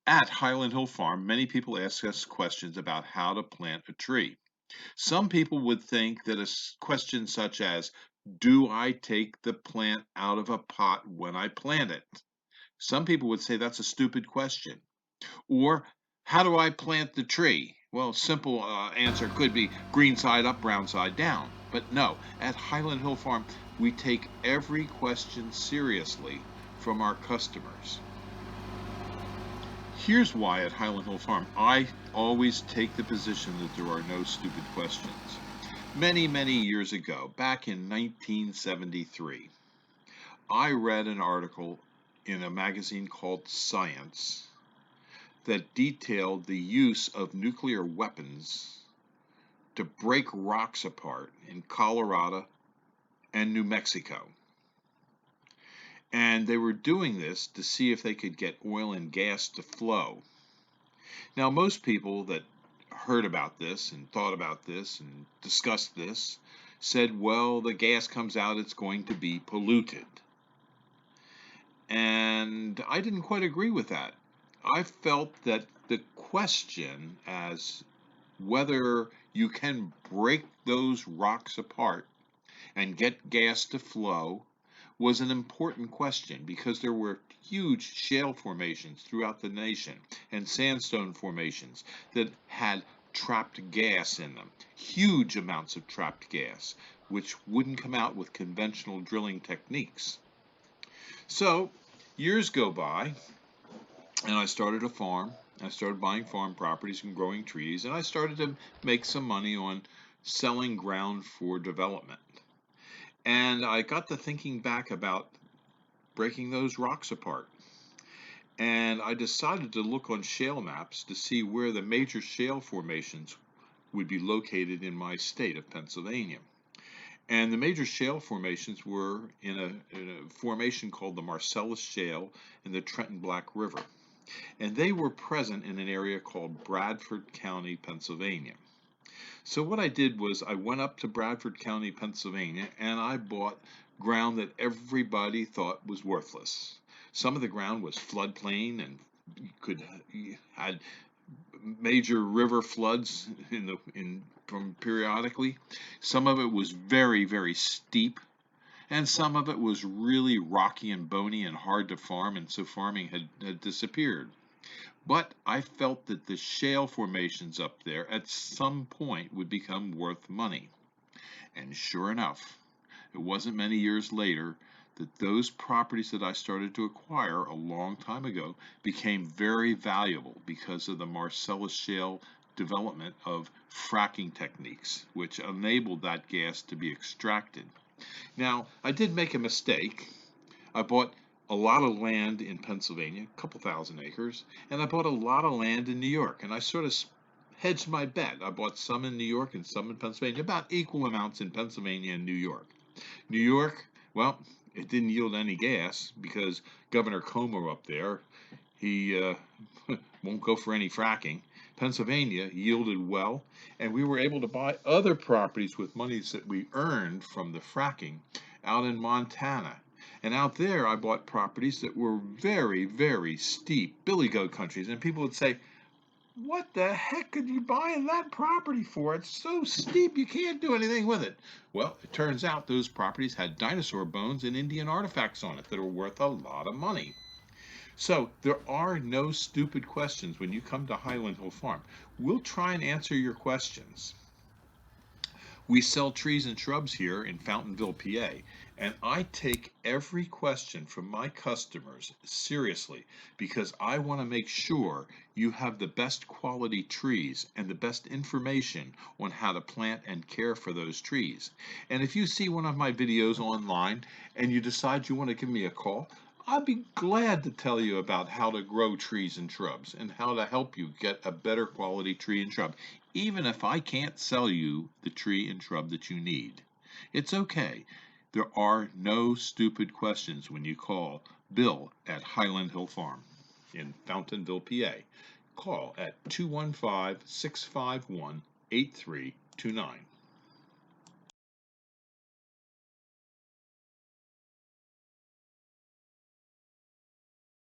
At Highland Hill Farm, many people ask us questions about how to plant a tree. Some people would think that question such as, do I take the plant out of a pot when I plant it? Some people would say that's a stupid question. Or, how do I plant the tree? Well, simple answer could be green side up, brown side down. But no, at Highland Hill Farm, we take every question seriously from our customers. Here's why at Highland Hill Farm I always take the position that there are no stupid questions. Many, many years ago, back in 1973, I read an article in a magazine called Science that detailed the use of nuclear weapons to break rocks apart in Colorado and New Mexico. And they were doing this to see if they could get oil and gas to flow. Now, most people that heard about this and thought about this and discussed this said, well, the gas comes out, it's going to be polluted. And I didn't quite agree with that. I felt that the question as whether you can break those rocks apart and get gas to flow was an important question because there were huge shale formations throughout the nation and sandstone formations that had trapped gas in them, huge amounts of trapped gas, which wouldn't come out with conventional drilling techniques. So years go by, and I started a farm. I started buying farm properties and growing trees, and I started to make some money on selling ground for development. And I got to thinking back about breaking those rocks apart. And I decided to look on shale maps to see where the major shale formations would be located in my state of Pennsylvania. And the major shale formations were in a formation called the Marcellus Shale in the Trenton Black River. And they were present in an area called Bradford County, Pennsylvania. So what I did was I went up to Bradford County, Pennsylvania, and I bought ground that everybody thought was worthless. Some of the ground was floodplain and had major river floods from periodically. Some of it was very, very steep, and some of it was really rocky and bony and hard to farm, and so farming had disappeared. But I felt that the shale formations up there at some point would become worth money. And sure enough, it wasn't many years later that those properties that I started to acquire a long time ago became very valuable because of the Marcellus Shale development of fracking techniques, which enabled that gas to be extracted. Now, I did make a mistake. I bought a lot of land in Pennsylvania, a couple thousand acres, and I bought a lot of land in New York, and I sort of hedged my bet. I bought some in New York and some in Pennsylvania, about equal amounts in Pennsylvania and New York. New York, well, it didn't yield any gas because Governor Cuomo up there, he won't go for any fracking. Pennsylvania yielded well, and we were able to buy other properties with monies that we earned from the fracking out in Montana. And out there, I bought properties that were very, very steep, billy goat countries. And people would say, what the heck could you buy that property for? It's so steep, you can't do anything with it. Well, it turns out those properties had dinosaur bones and Indian artifacts on it that are worth a lot of money. So there are no stupid questions when you come to Highland Hill Farm. We'll try and answer your questions. We sell trees and shrubs here in Fountainville, PA, and I take every question from my customers seriously because I want to make sure you have the best quality trees and the best information on how to plant and care for those trees. And if you see one of my videos online and you decide you want to give me a call, I'd be glad to tell you about how to grow trees and shrubs and how to help you get a better quality tree and shrub, even if I can't sell you the tree and shrub that you need. It's okay. There are no stupid questions when you call Bill at Highland Hill Farm in Fountainville, PA. Call at 215-651-8329.